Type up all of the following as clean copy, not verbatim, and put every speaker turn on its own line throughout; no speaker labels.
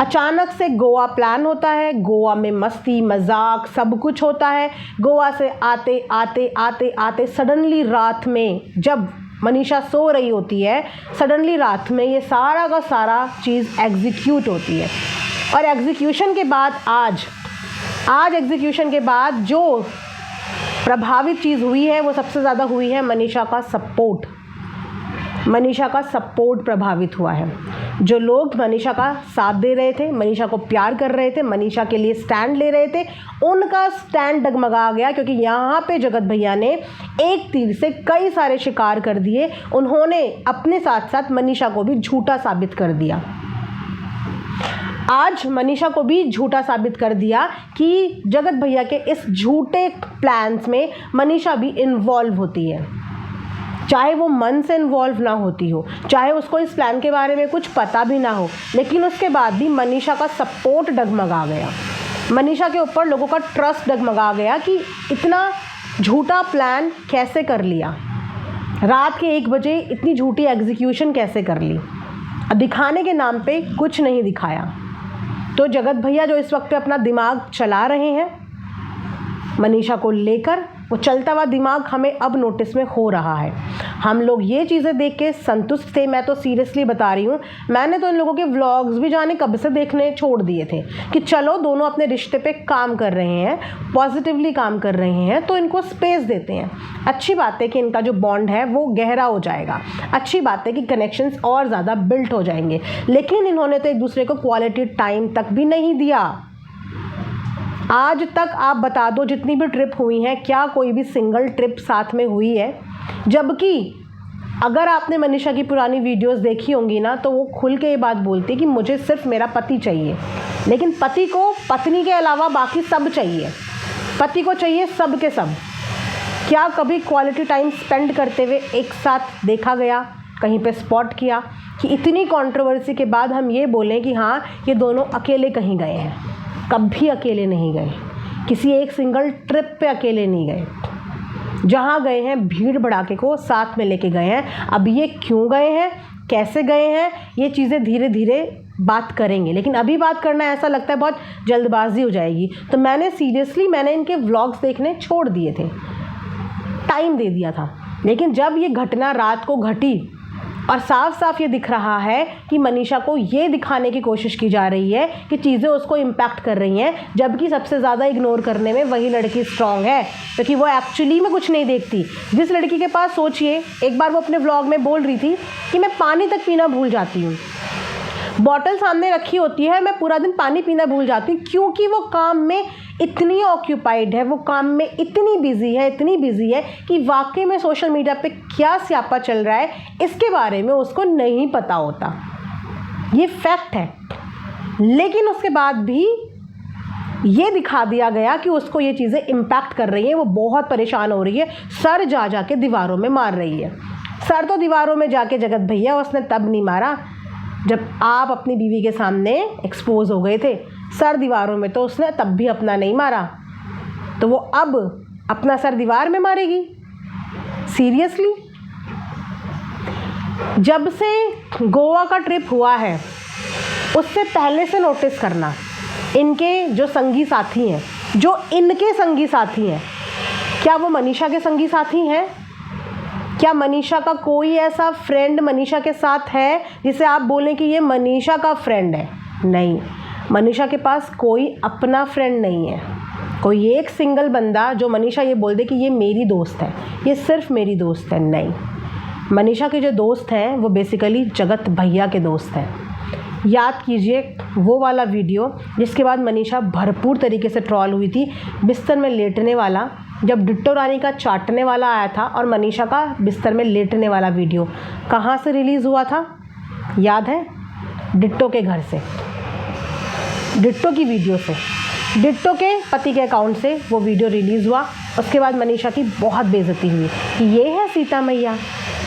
अचानक से गोवा प्लान होता है, गोवा में मस्ती मजाक सब कुछ होता है। गोवा से आते आते आते आते सडनली रात में जब मनीषा सो रही होती है, सडनली रात में ये सारा का सारा चीज़ एग्जीक्यूट होती है। और एग्जीक्यूशन के बाद आज एग्जीक्यूशन के बाद जो प्रभावित चीज़ हुई है वो सबसे ज़्यादा हुई है मनीषा का सपोर्ट। मनीषा का सपोर्ट प्रभावित हुआ है। जो लोग मनीषा का साथ दे रहे थे, मनीषा को प्यार कर रहे थे, मनीषा के लिए स्टैंड ले रहे थे, उनका स्टैंड डगमगा गया, क्योंकि यहाँ पे जगत भैया ने एक तीर से कई सारे शिकार कर दिए। उन्होंने अपने साथ साथ मनीषा को भी झूठा साबित कर दिया। आज मनीषा को भी झूठा साबित कर दिया कि जगत भैया के इस झूठे प्लान्स में मनीषा भी इन्वॉल्व होती है, चाहे वो मन से इन्वॉल्व ना होती हो, चाहे उसको इस प्लान के बारे में कुछ पता भी ना हो, लेकिन उसके बाद भी मनीषा का सपोर्ट डगमगा गया। मनीषा के ऊपर लोगों का ट्रस्ट डगमगा गया कि इतना झूठा प्लान कैसे कर लिया, रात के 1 बजे इतनी झूठी एग्जीक्यूशन कैसे कर ली। दिखाने के नाम पे कुछ नहीं दिखाया। तो जगत भैया जो इस वक्त पे अपना दिमाग चला रहे हैं मनीषा को लेकर, वो चलता हुआ दिमाग हमें अब नोटिस में हो रहा है। हम लोग ये चीज़ें देख के संतुष्ट थे। मैं तो सीरियसली बता रही हूँ, मैंने तो इन लोगों के व्लॉग्स भी जाने कब से देखने छोड़ दिए थे कि चलो दोनों अपने रिश्ते पे काम कर रहे हैं, पॉजिटिवली काम कर रहे हैं, तो इनको स्पेस देते हैं। अच्छी बात है कि इनका जो बॉन्ड है वो गहरा हो जाएगा, अच्छी बात है कि कनेक्शंस और ज़्यादा बिल्ट हो जाएंगे। लेकिन इन्होंने तो एक दूसरे को क्वालिटी टाइम तक भी नहीं दिया। आज तक आप बता दो जितनी भी ट्रिप हुई हैं, क्या कोई भी सिंगल ट्रिप साथ में हुई है? जबकि अगर आपने मनीषा की पुरानी वीडियोस देखी होंगी ना, तो वो खुल के ये बात बोलती है कि मुझे सिर्फ मेरा पति चाहिए, लेकिन पति को पत्नी के अलावा बाकी सब चाहिए, पति को चाहिए सब के सब। क्या कभी क्वालिटी टाइम स्पेंड करते हुए एक साथ देखा गया, कहीं पे स्पॉट किया कि इतनी कंट्रोवर्सी के बाद हम ये बोलें कि हाँ ये दोनों अकेले कहीं गए हैं? कभी अकेले नहीं गए, किसी एक सिंगल ट्रिप पे अकेले नहीं गए। जहाँ गए हैं भीड़ भड़ाके को साथ में लेके गए हैं। अब ये क्यों गए हैं, कैसे गए हैं, ये चीज़ें धीरे धीरे बात करेंगे, लेकिन अभी बात करना ऐसा लगता है बहुत जल्दबाजी हो जाएगी। तो मैंने इनके व्लॉग्स देखने छोड़ दिए थे, टाइम दे दिया था। लेकिन जब ये घटना रात को घटी और साफ साफ ये दिख रहा है कि मनीषा को ये दिखाने की कोशिश की जा रही है कि चीज़ें उसको इम्पैक्ट कर रही हैं, जबकि सबसे ज़्यादा इग्नोर करने में वही लड़की स्ट्रांग है, क्योंकि वो एक्चुअली में कुछ नहीं देखती। जिस लड़की के पास, सोचिए, एक बार वो अपने व्लॉग में बोल रही थी कि मैं पानी तक पीना भूल जाती हूँ, बॉटल सामने रखी होती है, मैं पूरा दिन पानी पीना भूल जाती हूँ, क्योंकि वो काम में इतनी ऑक्यूपाइड है, वो काम में इतनी बिजी है कि वाकई में सोशल मीडिया पे क्या स्यापा चल रहा है इसके बारे में उसको नहीं पता होता। ये फैक्ट है। लेकिन उसके बाद भी ये दिखा दिया गया कि उसको ये चीज़ें इम्पैक्ट कर रही हैं, वो बहुत परेशान हो रही है, सर जा के दीवारों में मार रही है। सर तो दीवारों में जाके जगत भैया उसने तब नहीं मारा जब आप अपनी बीवी के सामने एक्सपोज हो गए थे। सर दीवारों में तो उसने तब भी अपना नहीं मारा, तो वो अब अपना सर दीवार में मारेगी? सीरियसली? जब से गोवा का ट्रिप हुआ है उससे पहले से नोटिस करना, इनके जो संगी साथी हैं, जो इनके संगी साथी हैं, क्या वो मनीषा के संगी साथी हैं? क्या मनीषा का कोई ऐसा फ्रेंड मनीषा के साथ है जिसे आप बोलें कि ये मनीषा का फ्रेंड है? नहीं, मनीषा के पास कोई अपना फ्रेंड नहीं है। कोई एक सिंगल बंदा जो मनीषा ये बोल दे कि ये मेरी दोस्त है, ये सिर्फ मेरी दोस्त है, नहीं। मनीषा के जो दोस्त हैं वो बेसिकली जगत भैया के दोस्त हैं। याद कीजिए वो वाला वीडियो जिसके बाद मनीषा भरपूर तरीके से ट्रॉल हुई थी, बिस्तर में लेटने वाला, जब डिट्टो रानी का चाटने वाला आया था और मनीषा का बिस्तर में लेटने वाला वीडियो कहाँ से रिलीज़ हुआ था? याद है? डिट्टो के घर से, डिट्टो की वीडियो से, डिट्टो के पति के अकाउंट से वो वीडियो रिलीज़ हुआ। उसके बाद मनीषा की बहुत बेइज्जती हुई कि ये है सीता मैया,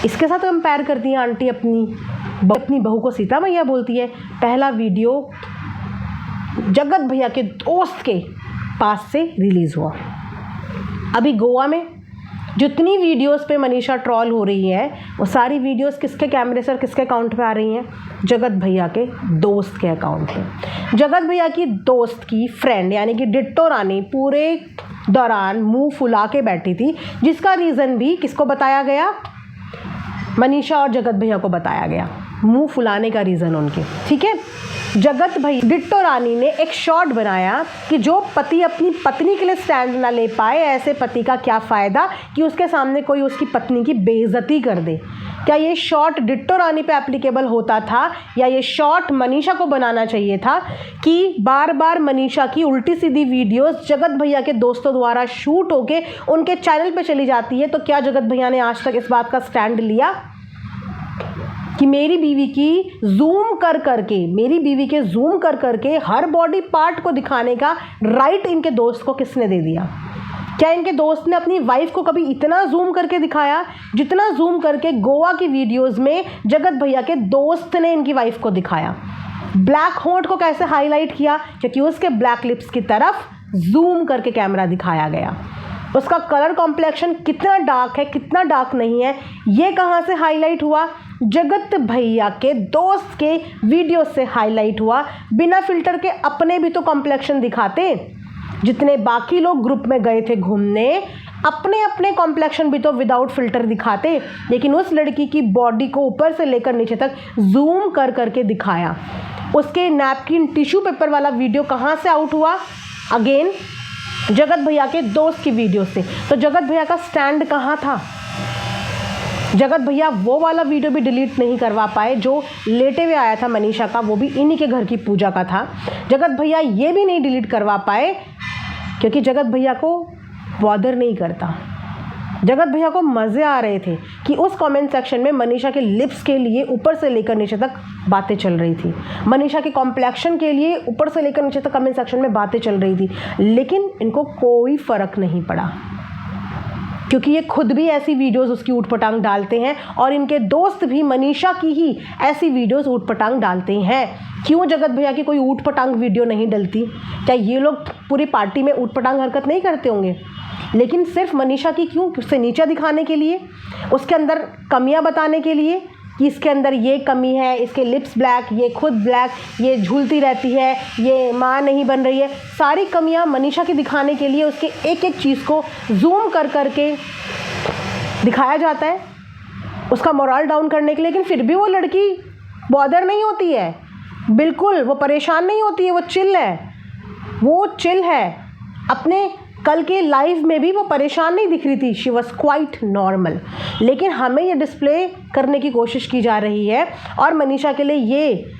इसके साथ कंपेयर करती है आंटी, अपनी बहू को सीता मैया बोलती है। पहला वीडियो जगत भैया के दोस्त के पास से रिलीज़ हुआ। अभी गोवा में जितनी वीडियोस पे मनीषा ट्रॉल हो रही है वो सारी वीडियोस किसके कैमरे से और किसके अकाउंट पे आ रही हैं? जगत भैया के दोस्त के अकाउंट पे। जगत भैया की दोस्त की फ्रेंड यानी कि डिट्टो रानी पूरे दौरान मुंह फुला के बैठी थी, जिसका रीज़न भी किसको बताया गया? मनीषा और जगत भैया को बताया गया, मुंह फुलाने का रीज़न उनके। ठीक है, जगत भैया डिट्टो रानी ने एक शॉट बनाया कि जो पति अपनी पत्नी के लिए स्टैंड ना ले पाए, ऐसे पति का क्या फ़ायदा कि उसके सामने कोई उसकी पत्नी की बेइज्जती कर दे। क्या ये शॉट डिट्टो रानी पे एप्लीकेबल होता था या ये शॉट मनीषा को बनाना चाहिए था कि बार बार मनीषा की उल्टी सीधी वीडियोस जगत भैया के दोस्तों द्वारा शूट होके उनके चैनल पे चली जाती है? तो क्या जगत भैया ने आज तक इस बात का स्टैंड लिया कि मेरी बीवी की जूम कर करके हर बॉडी पार्ट को दिखाने का राइट इनके दोस्त को किसने दे दिया? क्या इनके दोस्त ने अपनी वाइफ को कभी इतना जूम करके दिखाया जितना जूम करके गोवा की वीडियोस में जगत भैया के दोस्त ने इनकी वाइफ को दिखाया? ब्लैक होंठ को कैसे हाईलाइट किया? क्योंकि उसके ब्लैक लिप्स की तरफ जूम करके कैमरा दिखाया गया। उसका कलर कॉम्प्लेक्शन कितना डार्क है कितना डार्क नहीं है ये कहाँ से हाईलाइट हुआ? जगत भैया के दोस्त के वीडियो से हाईलाइट हुआ। बिना फिल्टर के अपने भी तो कॉम्प्लेक्शन दिखाते, जितने बाकी लोग ग्रुप में गए थे घूमने अपने अपने कॉम्प्लेक्शन भी तो विदाउट फिल्टर दिखाते, लेकिन उस लड़की की बॉडी को ऊपर से लेकर नीचे तक जूम कर करके दिखाया। उसके नैपकिन टिश्यू पेपर वाला वीडियो कहाँ से आउट हुआ? अगेन जगत भैया के दोस्त की वीडियो से। तो जगत भैया का स्टैंड कहाँ था? जगत भैया वो वाला वीडियो भी डिलीट नहीं करवा पाए जो लेटे हुए आया था मनीषा का, वो भी इन्हीं के घर की पूजा का था। जगत भैया ये भी नहीं डिलीट करवा पाए क्योंकि जगत भैया को बॉदर नहीं करता। जगत भैया को मज़े आ रहे थे कि उस कमेंट सेक्शन में मनीषा के लिप्स के लिए ऊपर से लेकर नीचे तक बातें चल रही थी, मनीषा के कॉम्प्लेक्शन के लिए ऊपर से लेकर नीचे तक कमेंट सेक्शन में बातें चल रही थी, लेकिन इनको कोई फ़र्क नहीं पड़ा क्योंकि ये खुद भी ऐसी वीडियोस उसकी ऊटपटांग डालते हैं और इनके दोस्त भी मनीषा की ही ऐसी वीडियोस ऊटपटांग डालते हैं। क्यों जगत भैया की कोई ऊटपटांग वीडियो नहीं डलती? क्या ये लोग पूरी पार्टी में ऊटपटांग हरकत नहीं करते होंगे? लेकिन सिर्फ मनीषा की क्यों? उससे नीचा दिखाने के लिए, उसके अंदर कमियां बताने के लिए कि इसके अंदर ये कमी है, इसके लिप्स ब्लैक, ये खुद ब्लैक, ये झूलती रहती है, ये माँ नहीं बन रही है। सारी कमियां मनीषा की दिखाने के लिए उसके एक एक चीज़ को जूम कर करके दिखाया जाता है, उसका मोरल डाउन करने के लिए। लेकिन फिर भी वो लड़की बॉदर नहीं होती है, बिल्कुल वो परेशान नहीं होती है, वो चिल है। अपने कल के लाइव में भी वो परेशान नहीं दिख रही थी, शी वॉज क्वाइट नॉर्मल। लेकिन हमें ये डिस्प्ले करने की कोशिश की जा रही है और मनीषा के लिए ये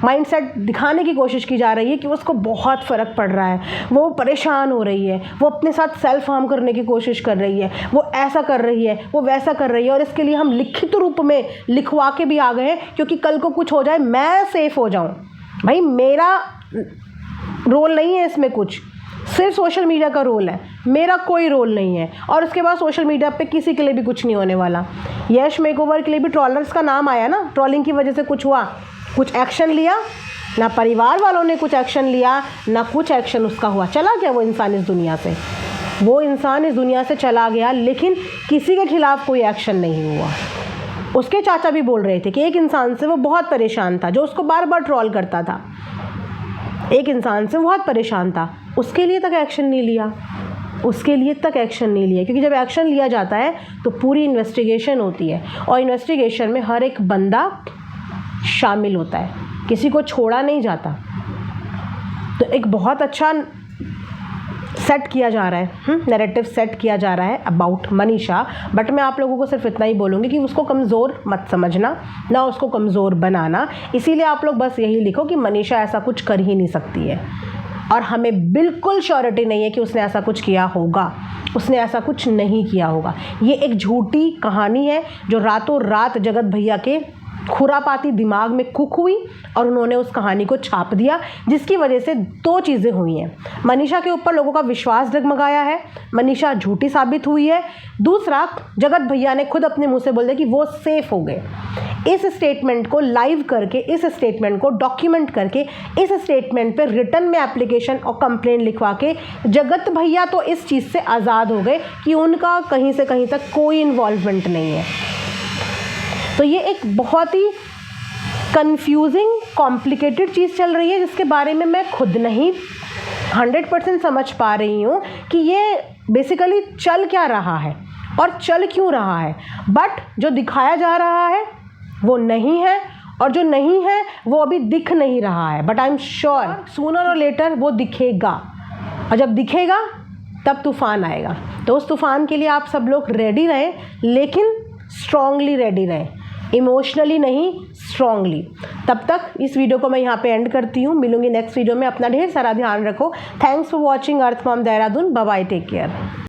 माइंडसेट दिखाने की कोशिश की जा रही है कि उसको बहुत फ़र्क पड़ रहा है, वो परेशान हो रही है, वो अपने साथ सेल्फ हार्म करने की कोशिश कर रही है, वो ऐसा कर रही है, वो वैसा कर रही है। और इसके लिए हम लिखित रूप में लिखवा के भी आ गए हैं क्योंकि कल को कुछ हो जाए मैं सेफ हो जाऊँ। भाई मेरा रोल नहीं है इसमें, कुछ सिर्फ सोशल मीडिया का रोल है, मेरा कोई रोल नहीं है। और उसके बाद सोशल मीडिया पे किसी के लिए भी कुछ नहीं होने वाला। यश मेकओवर के लिए भी ट्रॉलर्स का नाम आया ना, ट्रॉलिंग की वजह से कुछ हुआ, कुछ एक्शन लिया ना, परिवार वालों ने कुछ एक्शन लिया ना, कुछ एक्शन उसका हुआ, चला गया वो इंसान इस दुनिया से, वो इंसान इस दुनिया से चला गया। लेकिन किसी के खिलाफ कोई एक्शन नहीं हुआ। उसके चाचा भी बोल रहे थे कि एक इंसान से वो बहुत परेशान था जो उसको बार बार ट्रॉल करता था, एक इंसान से बहुत परेशान था, उसके लिए तक एक्शन नहीं लिया, क्योंकि जब एक्शन लिया जाता है तो पूरी इन्वेस्टिगेशन होती है और इन्वेस्टिगेशन में हर एक बंदा शामिल होता है, किसी को छोड़ा नहीं जाता। तो एक बहुत अच्छा सेट किया जा रहा है, नैरेटिव सेट किया जा रहा है अबाउट मनीषा। बट मैं आप लोगों को सिर्फ इतना ही बोलूँगी कि उसको कमज़ोर मत समझना, ना उसको कमज़ोर बनाना। इसीलिए आप लोग बस यही लिखो कि मनीषा ऐसा कुछ कर ही नहीं सकती है और हमें बिल्कुल श्योरिटी नहीं है कि उसने ऐसा कुछ किया होगा, उसने ऐसा कुछ नहीं किया होगा। ये एक झूठी कहानी है जो रातों रात जगत भैया के खुरापाती दिमाग में कुक हुई और उन्होंने उस कहानी को छाप दिया, जिसकी वजह से दो चीज़ें हुई हैं। मनीषा के ऊपर लोगों का विश्वास डगमगाया है, मनीषा झूठी साबित हुई है। दूसरा, जगत भैया ने खुद अपने मुंह से बोल दिया कि वो सेफ हो गए। इस स्टेटमेंट को लाइव करके, इस स्टेटमेंट को डॉक्यूमेंट करके, इस स्टेटमेंट पे रिटन में एप्लीकेशन और कंप्लेंट लिखवा के जगत भैया तो इस चीज़ से आज़ाद हो गए कि उनका कहीं से कहीं तक कोई इन्वॉल्वमेंट नहीं है। तो ये एक बहुत ही कंफ्यूजिंग, कॉम्प्लिकेटेड चीज़ चल रही है, जिसके बारे में मैं खुद नहीं 100% समझ पा रही हूँ कि ये बेसिकली चल क्या रहा है और चल क्यों रहा है। बट जो दिखाया जा रहा है वो नहीं है, और जो नहीं है वो अभी दिख नहीं रहा है। But I am sure sooner और लेटर वो दिखेगा, और जब दिखेगा तब तूफान आएगा। तो उस तूफान के लिए आप सब लोग रेडी रहें, लेकिन स्ट्रांगली रेडी रहें, इमोशनली नहीं, स्ट्रांगली। तब तक इस वीडियो को मैं यहाँ पे एंड करती हूँ। मिलूंगी नेक्स्ट वीडियो में। अपना ढेर सारा ध्यान रखो। Thanks for watching Earth Mom Dehradun. Bye bye, take care.